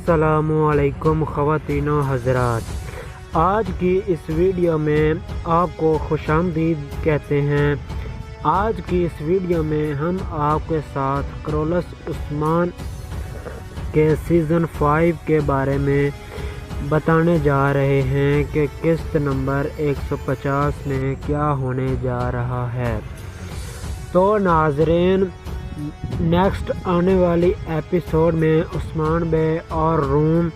السلام علیکم خواتین و حضرات، آج کی اس ویڈیو میں آپ کو خوش آمدید کہتے ہیں۔ آج کی اس ویڈیو میں ہم آپ کے ساتھ کرولس عثمان کے سیزن 5 کے بارے میں بتانے جا رہے ہیں کہ قسط نمبر 150 میں کیا ہونے جا رہا ہے۔ تو ناظرین، نیکسٹ آنے والی ایپیسوڈ میں عثمان بے اور روم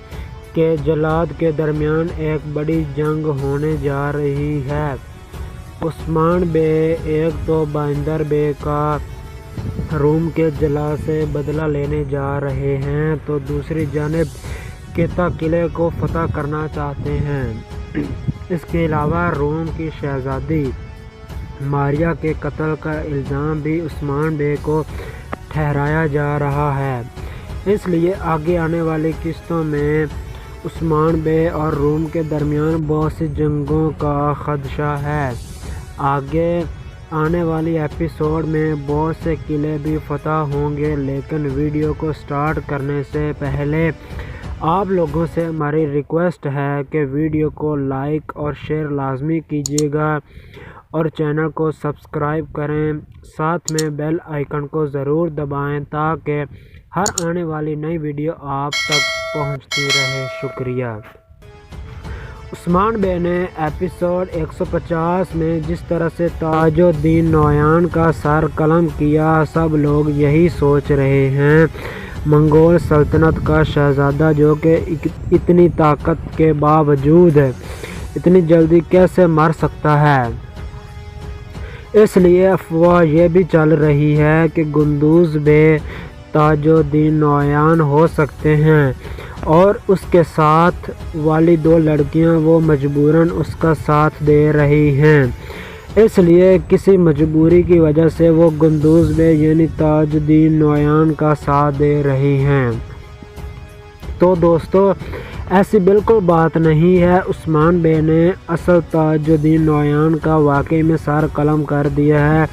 کے جلاد کے درمیان ایک بڑی جنگ ہونے جا رہی ہے۔ عثمان بے ایک تو بندر بے کا روم کے جلاد سے بدلہ لینے جا رہے ہیں، تو دوسری جانب کیتا قلعے کو فتح کرنا چاہتے ہیں۔ اس کے علاوہ روم کی شہزادی ماریا کے قتل کا الزام بھی عثمان بے کو ٹھہرایا جا رہا ہے۔ اس لیے آگے آنے والی قسطوں میں عثمان بے اور روم کے درمیان بہت سی جنگوں کا خدشہ ہے۔ آگے آنے والی ایپیسوڈ میں بہت سے قلعے بھی فتح ہوں گے، لیکن ویڈیو کو سٹارٹ کرنے سے پہلے آپ لوگوں سے ہماری ریکویسٹ ہے کہ ویڈیو کو لائک اور شیئر لازمی کیجیے گا اور چینل کو سبسکرائب کریں، ساتھ میں بیل آئیکن کو ضرور دبائیں تاکہ ہر آنے والی نئی ویڈیو آپ تک پہنچتی رہے۔ شکریہ۔ عثمان بے نے ایپیسوڈ 150 میں جس طرح سے تاج الدین نویان کا سر قلم کیا، سب لوگ یہی سوچ رہے ہیں منگول سلطنت کا شہزادہ جو کہ اتنی طاقت کے باوجود اتنی جلدی کیسے مر سکتا ہے۔ اس لیے افواہ یہ بھی چل رہی ہے کہ قندوز بے تاج الدین نویان ہو سکتے ہیں، اور اس کے ساتھ والی 2 لڑکیاں وہ مجبوراً اس کا ساتھ دے رہی ہیں۔ اس لیے کسی مجبوری کی وجہ سے وہ قندوز بے یعنی تاج الدین نویان کا ساتھ دے رہی ہیں۔ تو دوستو، ایسی بالکل بات نہیں ہے۔ عثمان بے نے اصل تاج الدین نویان کا واقعی میں سر قلم کر دیا ہے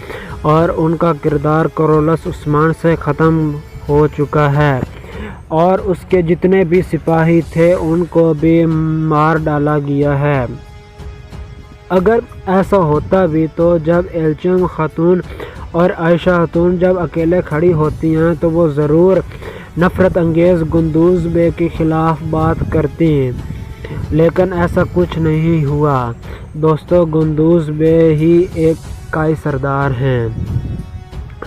اور ان کا کردار کرولس عثمان سے ختم ہو چکا ہے، اور اس کے جتنے بھی سپاہی تھے ان کو بھی مار ڈالا گیا ہے۔ اگر ایسا ہوتا بھی تو جب الچم خاتون اور عائشہ خاتون جب اکیلے کھڑی ہوتی ہیں تو وہ ضرور نفرت انگیز قندوز بے کے خلاف بات کرتی ہیں، لیکن ایسا کچھ نہیں ہوا۔ دوستو، قندوز بے ہی ایک کائی سردار ہیں،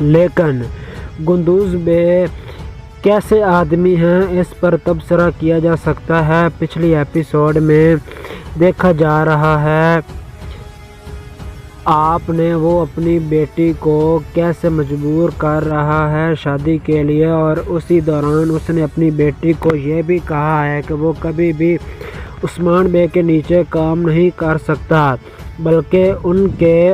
لیکن قندوز بے کیسے آدمی ہیں اس پر تبصرہ کیا جا سکتا ہے۔ پچھلی ایپیسوڈ میں دیکھا جا رہا ہے آپ نے وہ اپنی بیٹی کو کیسے مجبور کر رہا ہے شادی کے لیے، اور اسی دوران اس نے اپنی بیٹی کو یہ بھی کہا ہے کہ وہ کبھی بھی عثمان بے کے نیچے کام نہیں کر سکتا، بلکہ ان کے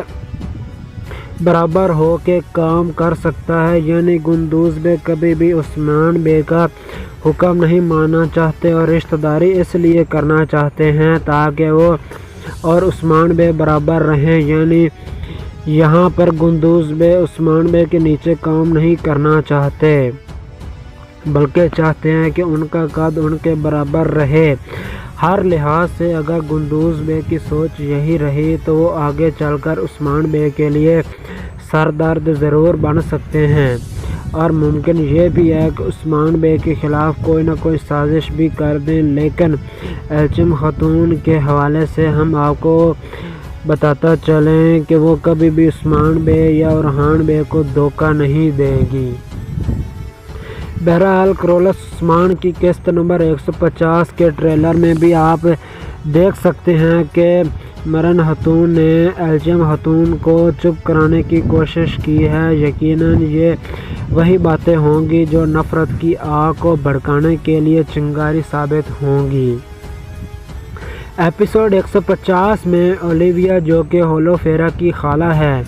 برابر ہو کے کام کر سکتا ہے۔ یعنی قندوز بے کبھی بھی عثمان بے کا حکم نہیں ماننا چاہتے اور رشتہ داری اس لیے کرنا چاہتے ہیں تاکہ وہ اور عثمان بے برابر رہیں۔ یعنی یہاں پر قندوز بے عثمان بے کے نیچے کام نہیں کرنا چاہتے، بلکہ چاہتے ہیں کہ ان کا قد ان کے برابر رہے۔ ہر لحاظ سے اگر قندوز بے کی سوچ یہی رہی تو وہ آگے چل کر عثمان بے کے لیے سردرد ضرور بن سکتے ہیں، اور ممکن یہ بھی ہے کہ عثمان بے کے خلاف کوئی نہ کوئی سازش بھی کر دیں۔ لیکن الچم خاتون کے حوالے سے ہم آپ کو بتاتا چلیں کہ وہ کبھی بھی عثمان بے یا اورحان بے کو دھوکہ نہیں دے گی۔ بہرحال کرولس عثمان کی قسط نمبر 150 کے ٹریلر میں بھی آپ دیکھ سکتے ہیں کہ مرن خاتون نے الچم خاتون کو چپ کرانے کی کوشش کی ہے۔ یقیناً یہ وہی باتیں ہوں گی جو نفرت کی آگ کو بھڑکانے کے لیے چنگاری ثابت ہوں گی۔ ایپیسوڈ 150 میں اولیویا جو کہ ہولوفیرا کی خالہ ہے،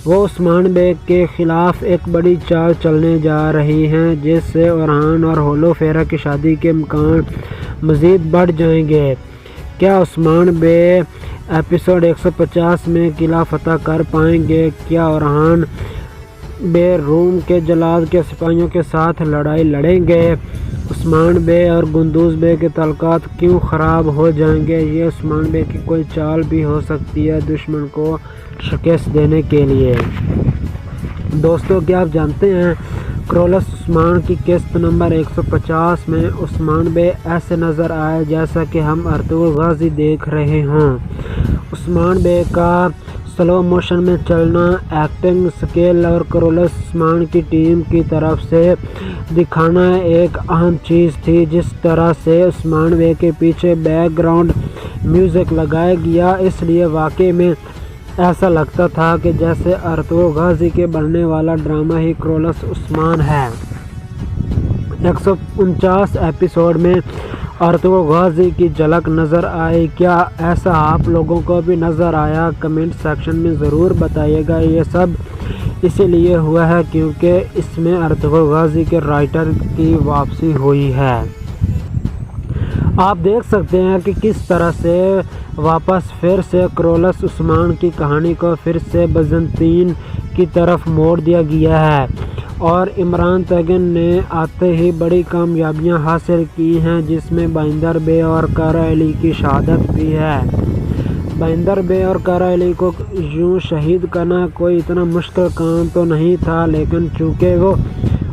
وہ عثمان بے کے خلاف ایک بڑی چال چلنے جا رہی ہیں، جس سے اورحان اور ہولوفیرا کی شادی کے امکان مزید بڑھ جائیں گے۔ کیا عثمان بے ایپیسوڈ 150 میں قلعہ فتح کر پائیں گے؟ کیا اورحان بے روم کے جلاد کے سپاہیوں کے ساتھ لڑائی لڑیں گے؟ عثمان بے اور گندوز بے کے تعلقات کیوں خراب ہو جائیں گے؟ یہ عثمان بے کی کوئی چال بھی ہو سکتی ہے دشمن کو شکست دینے کے لیے۔ دوستو، کیا آپ جانتے ہیں کرولس عثمان کی قسط نمبر 150 میں عثمان بے ایسے نظر آئے جیسا کہ ہم ارطغرل غازی دیکھ رہے ہوں۔ عثمان بے کا سلو موشن میں چلنا ایکٹنگ سکل اور کرولس عثمان کی ٹیم کی طرف سے دکھانا ایک اہم چیز تھی۔ جس طرح سے عثمان بے کے پیچھے بیک گراؤنڈ میوزک لگایا گیا، اس لیے واقعی میں ایسا لگتا تھا کہ جیسے ارطغرل غازی کے بننے والا ڈرامہ ہی کرولس عثمان ہے۔ 149 ایپیسوڈ میں ارطغرل غازی کی جھلک نظر آئی۔ کیا ایسا آپ لوگوں کو بھی نظر آیا؟ کمنٹ سیکشن میں ضرور بتائیے گا۔ یہ سب اسی لیے ہوا ہے کیونکہ اس میں ارطغرل غازی کے رائٹر کی واپسی ہوئی ہے۔ آپ دیکھ سکتے ہیں کہ کس طرح سے واپس پھر سے کرولس عثمان کی کہانی کو پھر سے بیزنطین کی طرف موڑ دیا گیا ہے، اور عمران تیغن نے آتے ہی بڑی کامیابیاں حاصل کی ہیں، جس میں بائندر بے اور کارا علی کی شہادت بھی ہے۔ بائندر بے اور کارا علی کو یوں شہید کرنا کوئی اتنا مشکل کام تو نہیں تھا، لیکن چونکہ وہ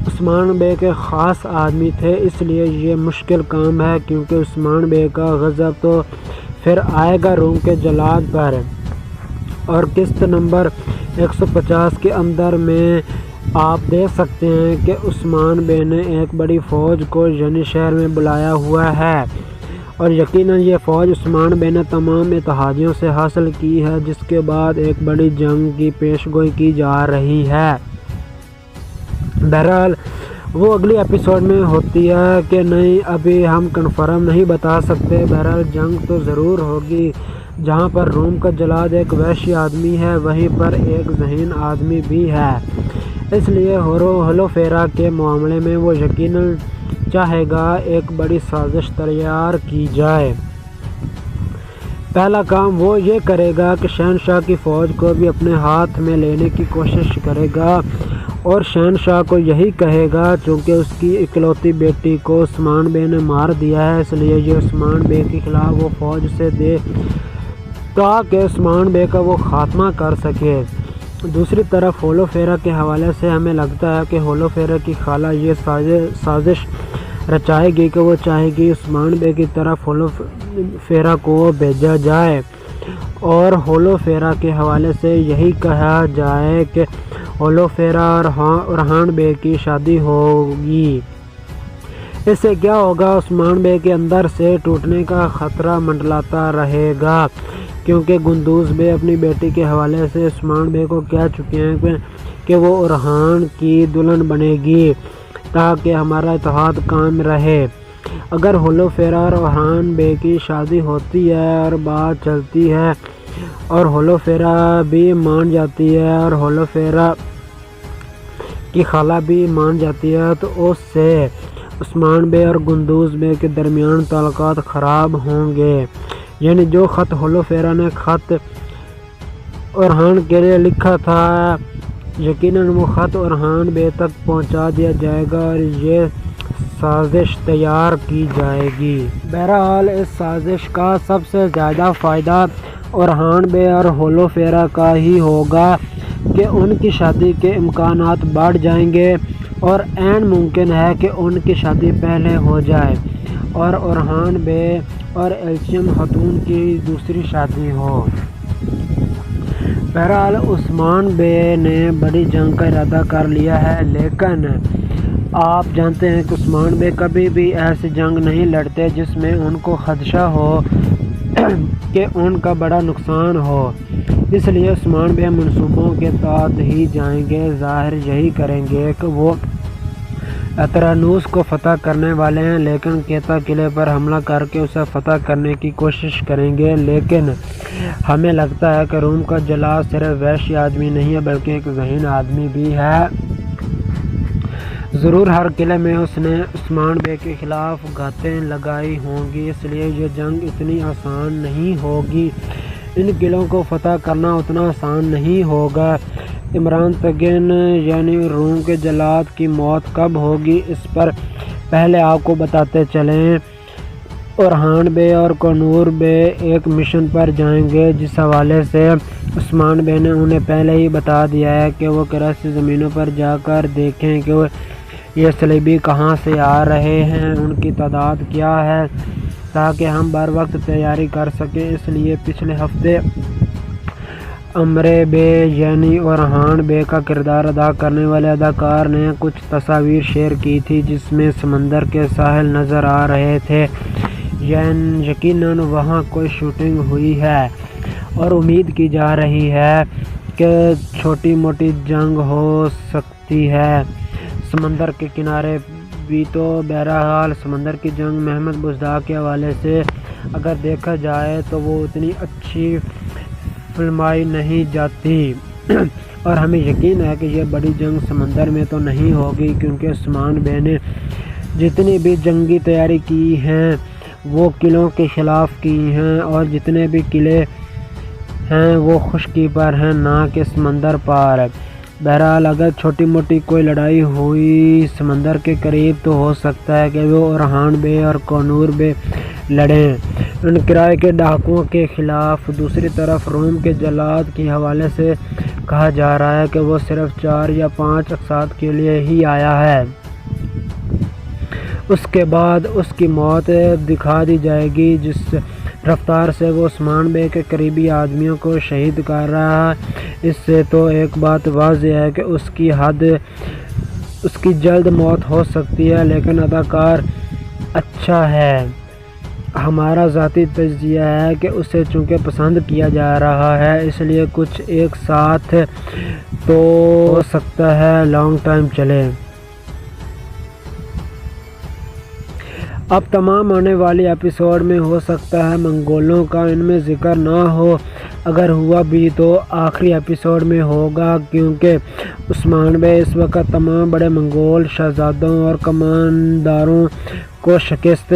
عثمان بے کے خاص آدمی تھے اس لیے یہ مشکل کام ہے، کیونکہ عثمان بے کا غضب تو پھر آئے گا روم کے جلاد پر۔ اور قسط نمبر 150 کے اندر میں آپ دیکھ سکتے ہیں کہ عثمان بے نے ایک بڑی فوج کو یعنی شہر میں بلایا ہوا ہے، اور یقیناً یہ فوج عثمان بے نے تمام اتحادیوں سے حاصل کی ہے، جس کے بعد ایک بڑی جنگ کی پیشگوئی کی جا رہی ہے۔ بہرحال وہ اگلی ایپیسوڈ میں ہوتی ہے کہ نہیں ابھی ہم کنفرم نہیں بتا سکتے۔ بہرحال جنگ تو ضرور ہوگی۔ جہاں پر روم کا جلاد ایک وحشی آدمی ہے، وہیں پر ایک ذہین آدمی بھی ہے، اس لیے ہولوفیرا کے معاملے میں وہ یقیناً چاہے گا ایک بڑی سازش تیار کی جائے۔ پہلا کام وہ یہ کرے گا کہ شہنشاہ کی فوج کو بھی اپنے ہاتھ میں لینے کی کوشش کرے گا، اور شہنشاہ کو یہی کہے گا چونکہ اس کی اکلوتی بیٹی کو عثمان بے نے مار دیا ہے، اس لیے یہ عثمان بے کے خلاف وہ فوج سے دے تاکہ عثمان بے کا وہ خاتمہ کر سکے۔ دوسری طرف ہولوفیرا کے حوالے سے ہمیں لگتا ہے کہ ہولوفیرا کی خالہ یہ سازش رچائے گی کہ وہ چاہے گی عثمان بے کی طرف ہولوفیرا کو بھیجا جائے، اور ہولوفیرا کے حوالے سے یہی کہا جائے کہ ہولوفیرا اور اورہان بے کی شادی ہوگی۔ اس سے کیا ہوگا؟ عثمان بے کے اندر سے ٹوٹنے کا خطرہ منڈلاتا رہے گا، کیونکہ گندوز بے اپنی بیٹی کے حوالے سے عثمان بے کو کہہ چکے ہیں کہ وہ اورہان کی دلہن بنے گی تاکہ ہمارا اتحاد قائم رہے۔ اگر ہولوفیرا اور اورہان بے کی شادی ہوتی ہے اور بات چلتی ہے اور ہولوفیرا بھی مان جاتی ہے اور ہولوفیرا کی خالہ بھی مان جاتی ہے، تو اس سے عثمان بے اور گندوز بے کے درمیان تعلقات خراب ہوں گے۔ یعنی جو خط ہولوفیرا نے خط اورہان کے لیے لکھا تھا، یقیناً وہ خط اورہان بے تک پہنچا دیا جائے گا اور یہ سازش تیار کی جائے گی۔ بہرحال اس سازش کا سب سے زیادہ فائدہ اورہان بے اور ہولوفیرا کا ہی ہوگا کہ ان کی شادی کے امکانات بڑھ جائیں گے، اور عین ممکن ہے کہ ان کی شادی پہلے ہو جائے اور اورہان بے اور ایلچیم خاتون کی دوسری شادی ہو۔ بہرحال عثمان بے نے بڑی جنگ کا ارادہ کر لیا ہے، لیکن آپ جانتے ہیں کہ عثمان بے کبھی بھی ایسی جنگ نہیں لڑتے جس میں ان کو خدشہ ہو کہ ان کا بڑا نقصان ہو، اس لیے عثمان بے منصوبوں کے تحت ہی جائیں گے۔ ظاہر یہی کریں گے کہ وہ اترانوس کو فتح کرنے والے ہیں، لیکن کیتا قلعے پر حملہ کر کے اسے فتح کرنے کی کوشش کریں گے۔ لیکن ہمیں لگتا ہے کہ روم کا جلاد صرف وحشی آدمی نہیں ہے بلکہ ایک ذہین آدمی بھی ہے۔ ضرور ہر قلعے میں اس نے عثمان بے کے خلاف گھاتیں لگائی ہوں گی، اس لیے یہ جنگ اتنی آسان نہیں ہوگی۔ ان قلعوں کو فتح کرنا اتنا آسان نہیں ہوگا، عمران تگین یعنی روم کے جلاد کی موت کب ہوگی، اس پر پہلے آپ کو بتاتے چلیں۔ اورہان بے اور کنور بے ایک مشن پر جائیں گے، جس حوالے سے عثمان بے نے انہیں پہلے ہی بتا دیا ہے کہ وہ کرستی زمینوں پر جا کر دیکھیں کہ یہ صلیبی کہاں سے آ رہے ہیں، ان کی تعداد کیا ہے، تاکہ ہم بر وقت تیاری کر سکیں۔ اس لیے پچھلے ہفتے عمرے بے یعنی اورہان بے کا کردار ادا کرنے والے اداکار نے کچھ تصاویر شیئر کی تھی، جس میں سمندر کے ساحل نظر آ رہے تھے۔ یقیناً وہاں کوئی شوٹنگ ہوئی ہے اور امید کی جا رہی ہے کہ چھوٹی موٹی جنگ ہو سکتی ہے سمندر کے کنارے بھی۔ تو بہرحال سمندر کی جنگ محمد بزدار کے حوالے سے اگر دیکھا جائے تو وہ اتنی اچھی فلمائی نہیں جاتی اور ہمیں یقین ہے کہ یہ بڑی جنگ سمندر میں تو نہیں ہوگی، کیونکہ عثمان بے نے جتنی بھی جنگی تیاری کی ہیں وہ قلعوں کے خلاف کی ہیں، اور جتنے بھی قلعے ہیں وہ خشکی پر ہیں، نہ کہ سمندر پر۔ بہرحال اگر چھوٹی موٹی کوئی لڑائی ہوئی سمندر کے قریب تو ہو سکتا ہے کہ وہ اورہان بے اور کنور بے لڑیں ان کرائے کے ڈاکوؤں کے خلاف۔ دوسری طرف روم کے جلاد کے حوالے سے کہا جا رہا ہے کہ وہ صرف 4 یا 5 اقساط کے لیے ہی آیا ہے، اس کے بعد اس کی موت دکھا دی جائے گی۔ جس رفتار سے وہ عثمان بے کے قریبی آدمیوں کو شہید کر رہا ہے، اس سے تو ایک بات واضح ہے کہ اس کی جلد موت ہو سکتی ہے، لیکن اداکار اچھا ہے۔ ہمارا ذاتی تجزیہ ہے کہ اسے چونکہ پسند کیا جا رہا ہے، اس لیے کچھ ایک ساتھ تو ہو سکتا ہے لانگ ٹائم چلے۔ اب تمام آنے والی ایپیسوڈ میں ہو سکتا ہے منگولوں کا ان میں ذکر نہ ہو، اگر ہوا بھی تو آخری ایپیسوڈ میں ہوگا، کیونکہ عثمان بے اس وقت تمام بڑے منگول شہزادوں اور کمانداروں کو شکست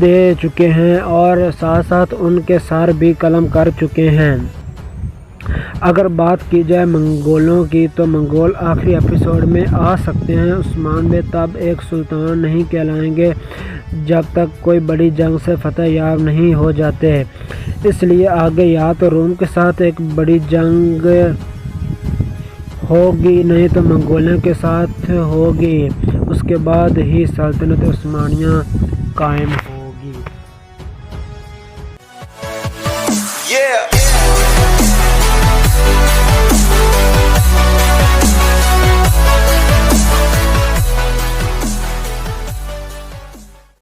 دے چکے ہیں اور ساتھ ساتھ ان کے سر بھی قلم کر چکے ہیں۔ اگر بات کی جائے منگولوں کی تو منگول آخری ایپیسوڈ میں آ سکتے ہیں۔ عثمان بے تب ایک سلطان نہیں کہلائیں گے جب تک کوئی بڑی جنگ سے فتح یاب نہیں ہو جاتے، اس لیے آگے یا تو روم کے ساتھ ایک بڑی جنگ ہوگی، نہیں تو منگولوں کے ساتھ ہوگی، اس کے بعد ہی سلطنت عثمانیہ قائم ہو۔